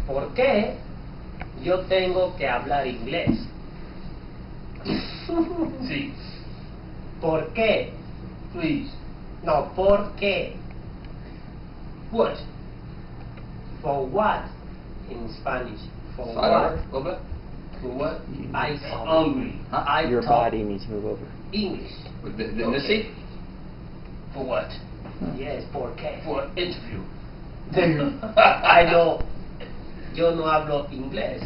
¿Por qué yo tengo que hablar inglés? Sí. ¿Por qué? Please. No, ¿por qué? What? For what? In Spanish. For Salvador, what? over. For what? I Hungry. Your talk body needs to move over. English. With the Okay. seat? For what? Yes, ¿por qué? For an interview. I know. Yo no hablo inglés.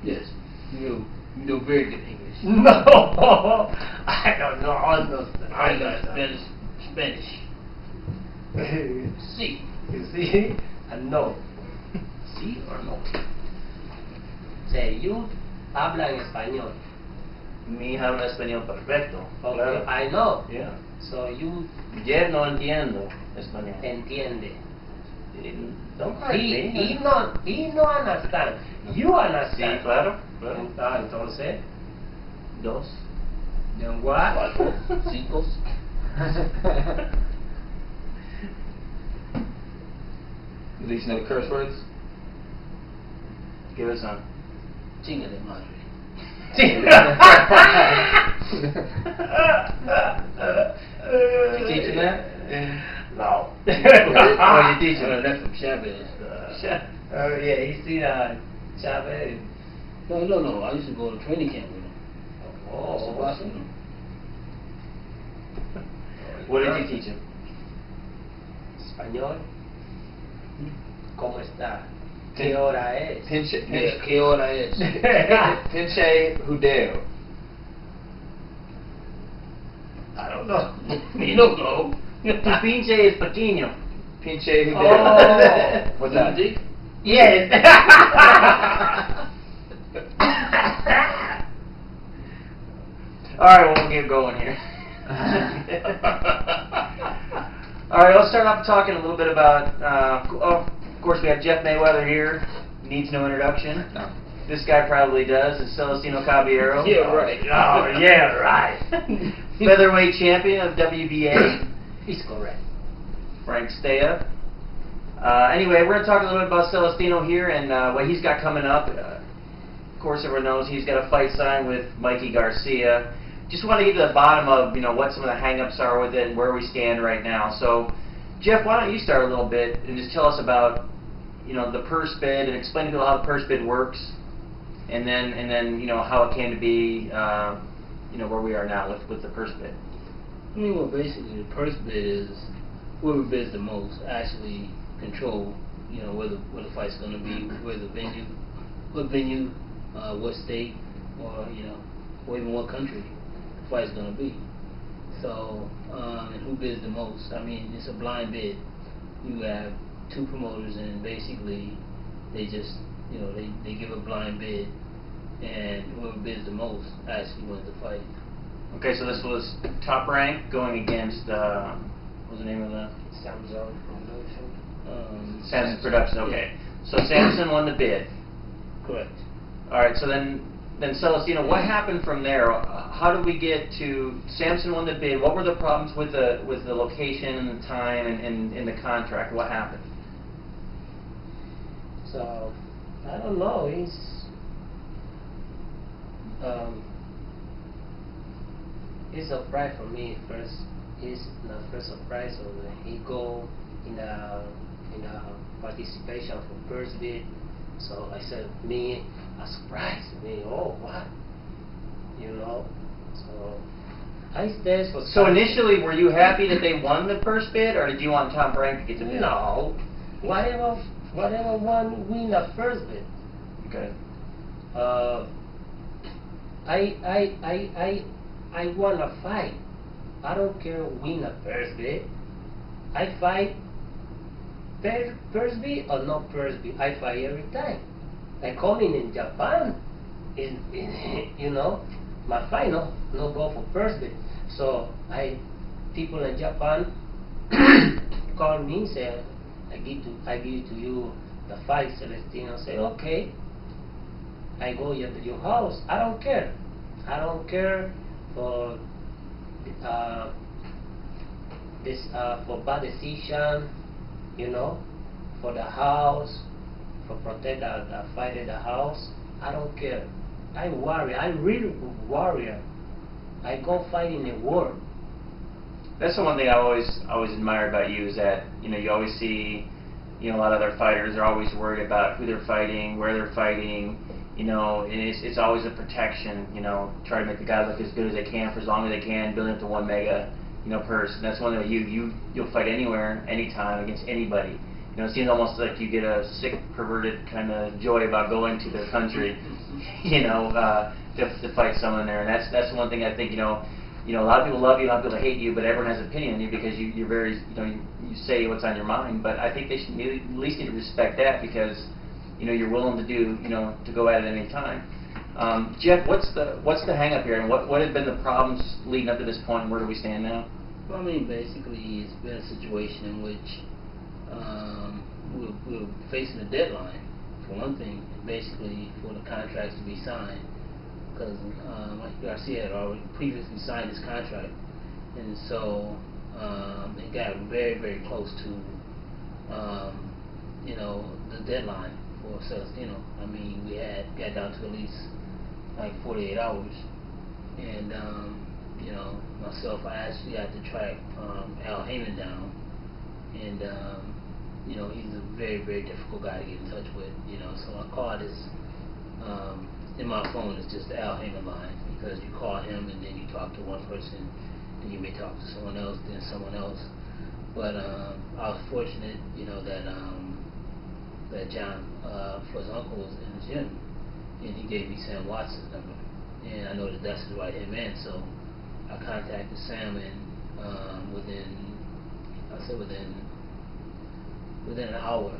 Yes. You know very good English. No, I don't know. I know Spanish. Sí. You see? And no. Sí or no? Say, you habla en español. Mi habla español perfecto. Okay, Claro. I know. Yeah. So you Yo no entiendo español. entiende. Don't correct me. He no understand. You Sí, understand. claro. Claro. Entonces, Dos. then what? Cuatro. Cinco. Do these know the curse words? Give us some. Chinga de madre. You teaching that? No. Oh, you teaching her that from Chavez. Oh yeah, he see Chavez. No. I used to go to training camp with him. I used to watch him. What did you teach him? Español. ¿Cómo está? ¿Qué hora es? Pinche, Yeah, ¿qué hora es? pinche judeo. I don't know. You don't know. Tu pinche es pequeño. Pinche judeo. Oh. What's that? Dick? Yes. All right, we'll get going here. All right, let's start off talking a little bit about. Of course, we have Jeff Mayweather here. Needs no introduction. No. This guy probably does. It's Celestino Caballero. Yeah, right. Oh, yeah, right. Featherweight champion of WBA. He's correct. Frank Stea. Anyway, we're going to talk a little bit about Celestino here and what he's got coming up. Of course, everyone knows he's got a fight signed with Mikey Garcia. Just want to get to the bottom of what some of the hang-ups are with it and where we stand right now. So, Jeff, why don't you start a little bit and just tell us about the purse bid and explain to people how the purse bid works, and then how it came to be where we are now with the purse bid. I mean, well, basically, the purse bid is whoever bids the most actually control, where the fight's going to be, what venue, what state, or even what country the fight's going to be. So, and who bids the most? I mean, it's a blind bid. You have two promoters, and basically, they just, they give a blind bid, and whoever bids the most actually wins the fight. Okay, so this was Top Rank going against, what was the name of the? Samsung Production. Samson Productions, okay. So Samson won the bid. Correct. All right, so then Celestino, what happened from there? How did we get to Samson won the bid? What were the problems with the location and the time and the contract? What happened? So, I don't know. It's a surprise for me first. It's the first surprise when he go in a participation for first bid. So I said, a surprise. Oh, what? So I stayed for. So initially, were you happy that they won the first bid, or did you want Tom Frank to get the bid? No, whatever one win the first bid. Okay. I wanna fight. I don't care win a first bid. I fight first bid or not first bid. I fight every time. Like coming in Japan, my fight no go for first bid. So people in Japan call me and say, I give to you the fight, Celestino. Say, okay. I go to your house. I don't care. I don't care for this for bad decision, for the house, for protect the fight at the house. I don't care. I warrior. I really warrior. I go fight in the war. That's the one thing I always admire about you is that, you know, you always see, you know, a lot of other fighters are always worried about who they're fighting, where they're fighting, you know, and it's always a protection, you know, try to make the guy look as good as they can for as long as they can, building up to one mega, you know, purse. And that's one that you'll fight anywhere, anytime, against anybody. You know, it seems almost like you get a sick, perverted kind of joy about going to their country, you know, to fight someone there. And that's the one thing I think, you know, a lot of people love you, a lot of people hate you, but everyone has an opinion on you because you're very, you know, you say what's on your mind. But I think they should at least need to respect that because, you know, you're willing to do, you know, to go at it any time. Jeff, what's the hang up here, and what have been the problems leading up to this point, and where do we stand now? Well, I mean, basically, it's been a situation in which we're facing a deadline, for one thing, basically for the contracts to be signed, because Mikey Garcia had already previously signed his contract, and so it got very, very close to, you know, the deadline for Celestino. I mean, we got down to at least like 48 hours, and you know, myself, I actually had to track Al Heyman down, and you know, he's a very, very difficult guy to get in touch with, you know, so I called his, in my phone, it's just the Al Heyman line, because you call him and then you talk to one person, then you may talk to someone else, then someone else, but I was fortunate, you know, that John, for his uncle, was in the gym, and he gave me Sam Watson's number, and I know that that's his right-hand man, so I contacted Sam, and within an hour,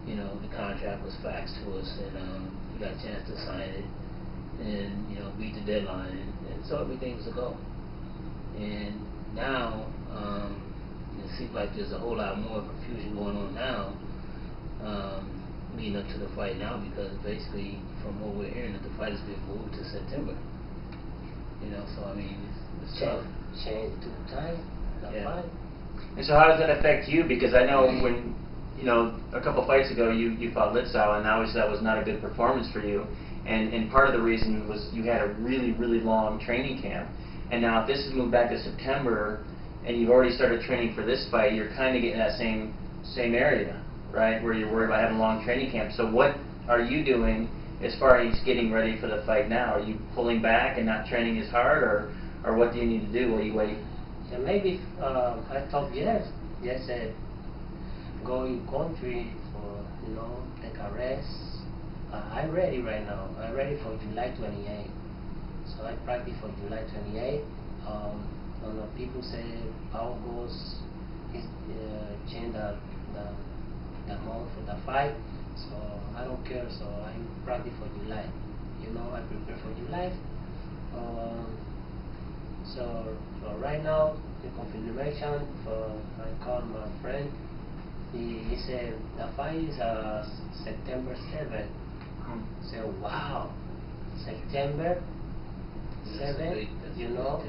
you know, the contract was faxed to us, and we got a chance to sign it, and, you know, beat the deadline, and so everything was a go. And now, it seems like there's a whole lot more confusion going on now, leading up to the fight now, because basically, from what we're hearing, that the fight has been moved to September. You know, so I mean, it's tough. Change to time, the fight. And so how does that affect you? Because I know when, you know, a couple fights ago you fought Litzau, and obviously that was not a good performance for you. And part of the reason was you had a really, really long training camp. And now if this is moved back to September, and you've already started training for this fight, you're kind of getting that same area, right, where you're worried about having a long training camp. So what are you doing as far as getting ready for the fight now? Are you pulling back and not training as hard, or what do you need to do while you wait? Yeah, maybe I thought yes, go in country for, you know, take a rest. I'm ready right now. I'm ready for July 28th. So I practice for July 28th. I know people say August is change the month for the fight. So I don't care. So I'm practice for July. You know, I prepare for July. So right now, the confirmation I called my friend. He said the fight is September 7th. So wow, September 7th. You know,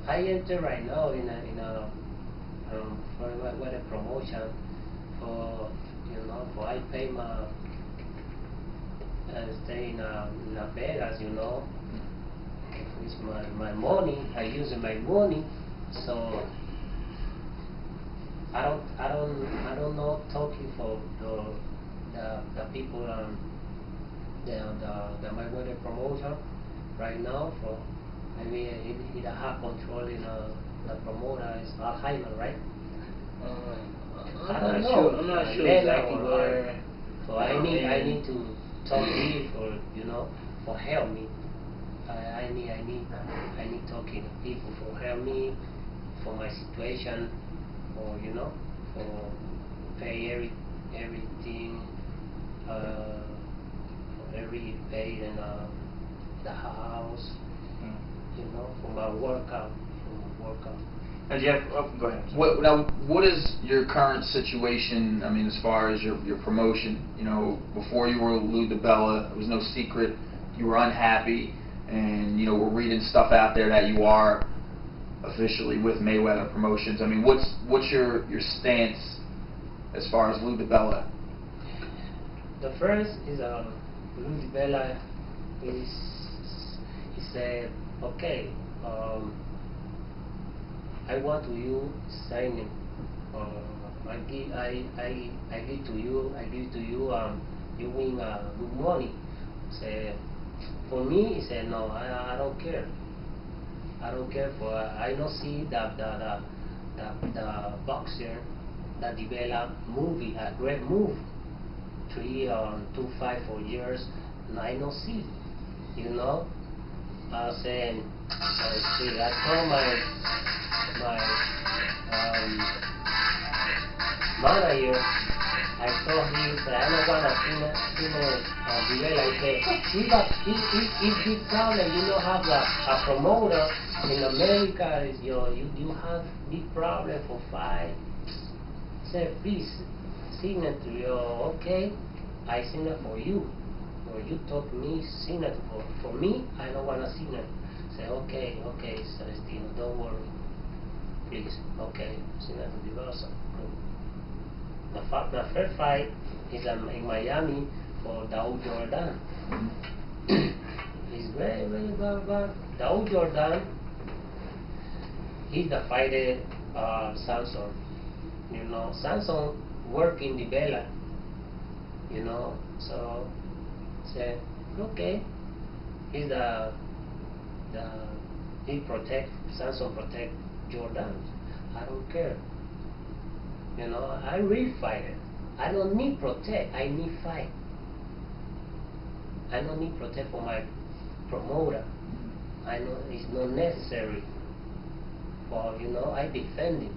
I enter right now in a for what a promotion for, you know, for I pay my stay in Las Vegas, you know. It's my money. I use my money, so I don't know talking for the people the Mayweather promotion right now. For maybe he have control in the promoter is Al Heyman, right? I'm not sure exactly where. So I need to talk to you for, you know, for help me. I need talking to people for help me for my situation, or, you know, for pay everything, for every paid in the house, you know, for my workout. And Jeff, go ahead. What is your current situation? I mean, as far as your promotion, you know, before you were Lou DiBella, it was no secret you were unhappy, and, you know, we're reading stuff out there that you are officially with Mayweather Promotions. I mean, what's your stance as far as Lou DiBella? the first is Luis Bella. He said, okay, I want to you signing. I give to you. You win good money. Say, for me, he said, no, I don't care. I don't care for. I don't see that the boxer that developed movie, a great move, 3 or 2, 5, 4 years, and I don't see. You know, I said, I told my manager, I told him that I don't want to see develop. I said, it's big problem. You don't have a promoter in America. You have big problem for fight. Say, please, sign it to you. Okay, I sign it for you. Or you talk to me, sign it for me. I don't want to sign it. Say, okay, Celestino, don't worry. Please, okay, sign it to the person. The first fight is in Miami for Daoud Jordan. He's very, very bad. Daoud Jordan, he's the fighter Samson. You know, Samson work in the Bella. You know, so say, okay, he's Samson protect Jordan. I don't care. You know, I really fight it. I don't need protect, I need fight. I don't need protect for my promoter. I know it's not necessary. For, you know, I defend him.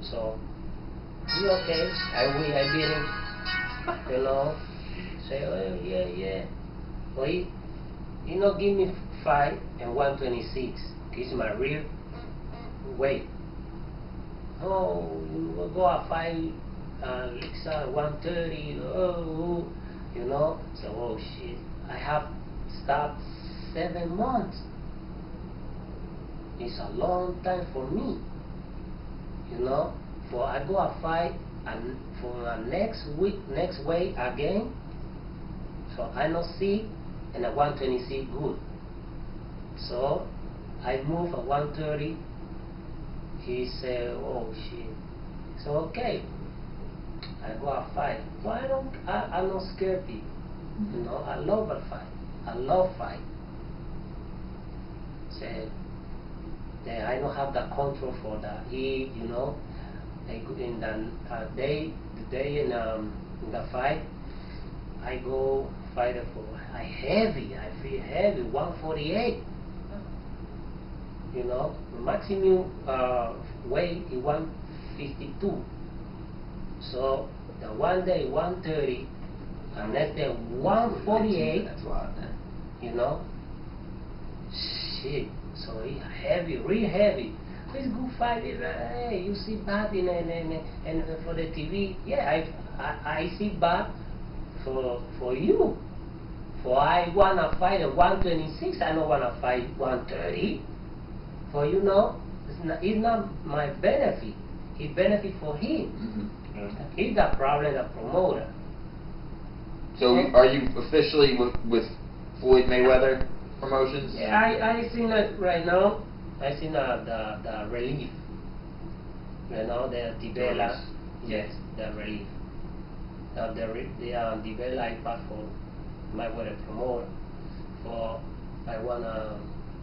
So, he okay, I win, I beat him. You know, say, oh, yeah. Well, he not give me fight and 126. It's my real weight. Oh, you go a fight, Lixa 130, you know. So, oh shit, I have stopped 7 months. It's a long time for me, you know. For I go a fight and for next week again. So I not see and a 126 good. So I move a 130. He said, oh shit. So okay, I go a fight. Well, I'm not scared people. You know, I love a fight. I love fight. Said, I don't have the control for that. You know, in the day in the fight, I go fight for. I feel heavy, 148. You know, maximum weight is 152. So the one day 130, and next day 148. That's a lot, man. You know, shit. So it's heavy, really heavy. It's good fight. Hey, you see bad and for the TV. Yeah, I see bad for you. For I wanna fight at 126. I don't wanna fight 130. For you know, it's not my benefit. It's benefit for him. Mm-hmm. He's the problem, the promoter. So are you officially with Floyd Mayweather Promotions? Yeah, I seen it right now. I seen the relief. You know, the Bella. Yes, the relief. The Bella I pass for Mayweather promoter. For I want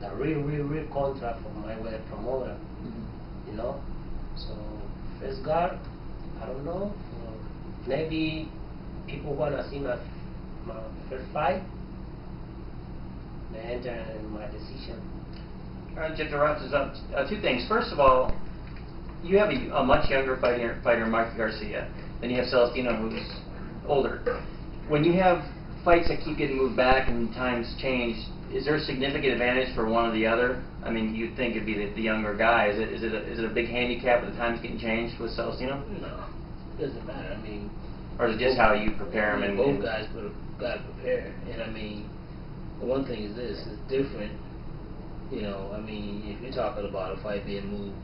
the real contract for Mayweather promoter. Mm-hmm. You know. So first guard, I don't know. Maybe people wanna see my first fight. They enter in my decision. All right, Jeff, to wrap this up, 2 things. First of all, you have a much younger fighter, Mikey Garcia, than you have Celestino, who's older. When you have fights that keep getting moved back and times change, is there a significant advantage for one or the other? I mean, you'd think it'd be the younger guy. Is it a big handicap with the times getting changed with Celestino? No, it doesn't matter. I mean, or is it just how you prepare them? Both guys got to prepare. And I mean, the one thing is this: it's different. You know, I mean, if you're talking about a fight being moved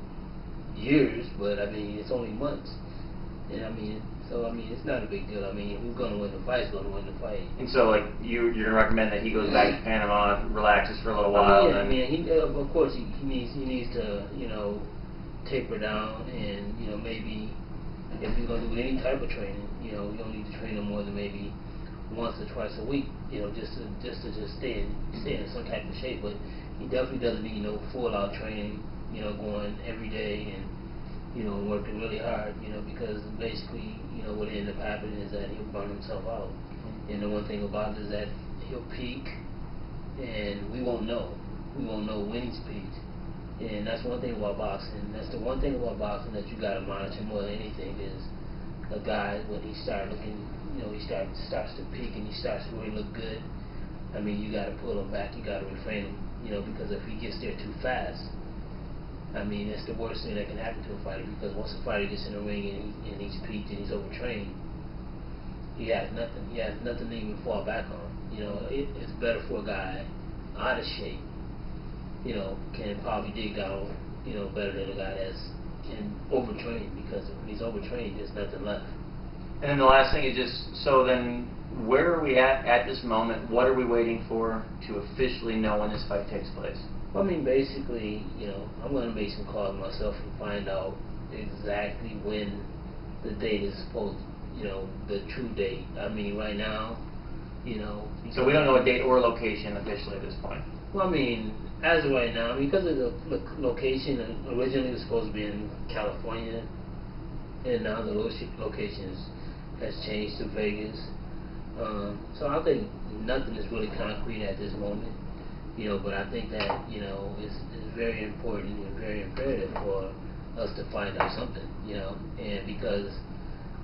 years, but I mean, it's only months. And I mean, So I mean, it's not a big deal. I mean, who's gonna win the fight is gonna win the fight. And so, like, you're gonna recommend that he goes back to Panama, relaxes for a little while, Yeah, I and mean, of course he needs to, you know, taper down, and you know, maybe if he's gonna do any type of training, you know, you don't need to train him more than maybe once or twice a week, you know, just to stay in some type of shape. But he definitely doesn't need no full out training, you know, going every day and, you know, working really hard, you know, because basically, you know, what end up happening is that he'll burn himself out. And the one thing about it is that he'll peak, and we won't know. We won't know when he's peaked. And that's one thing about boxing. That's the one thing about boxing that you gotta monitor more than anything is a guy when he starts looking, you know, he starts to peak and he starts to really look good. I mean, you gotta pull him back. You gotta refrain him, you know, because if he gets there too fast, I mean, it's the worst thing that can happen to a fighter, because once a fighter gets in the ring and he's peaked and he's overtrained, he has nothing. He has nothing to even fall back on. You know, it's better for a guy out of shape, you know, can probably dig down, you know, better than a guy that's overtrained, because when he's overtrained, there's nothing left. And then the last thing is just, so then, where are we at this moment? What are we waiting for to officially know when this fight takes place? Well, I mean, basically, you know, I'm going to make some calls myself and find out exactly when the date is supposed to, you know, the true date. I mean, right now, you know. So we don't know a date or location officially at this point? Well, I mean, as of right now, because of the location, originally it was supposed to be in California, and now the location has changed to Vegas. So I think nothing is really concrete at this moment, you know, but I think that, you know, it's very important and very imperative for us to find out something, you know, and because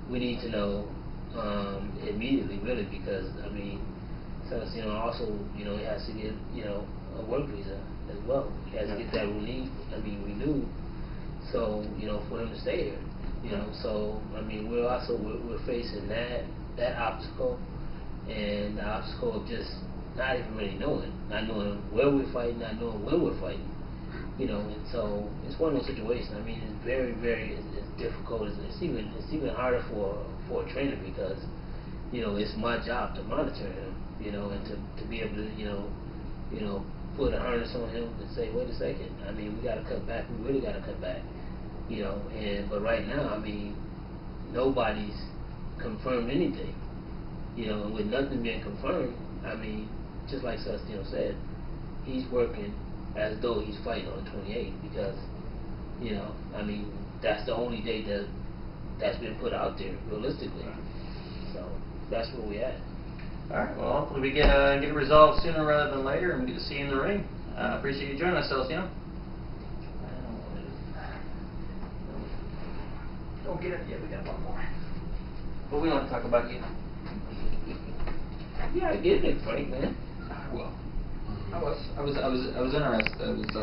we need to know immediately, really, because, I mean, Celestino also, you know, he has to get, you know, a work visa as well. He has to get that renewed, so, you know, for him to stay here, you know, so, I mean, we're facing that obstacle, and the obstacle of just not even really knowing where we're fighting, not knowing when we're fighting, you know, and so it's one of those situations. I mean, it's very, very it's difficult. It's even harder for a trainer, because, you know, it's my job to monitor him, you know, and to be able to, you know, put a harness on him and say, wait a second, I mean, we got to cut back. We really got to cut back, you know, but right now, I mean, nobody's confirmed anything. You know, and with nothing being confirmed, I mean, just like Celestino said, he's working as though he's fighting on the 28th, because, you know, I mean, that's the only date that's been put out there realistically. So that's where we at. All right. Well, hopefully we get it resolved sooner rather than later, and we get to see you in the ring. Appreciate you joining us, Celestino. Don't get it yet. We got one more. But we don't have to talk about you. Yeah, I get it, Frank, man. Well, I was interested. It was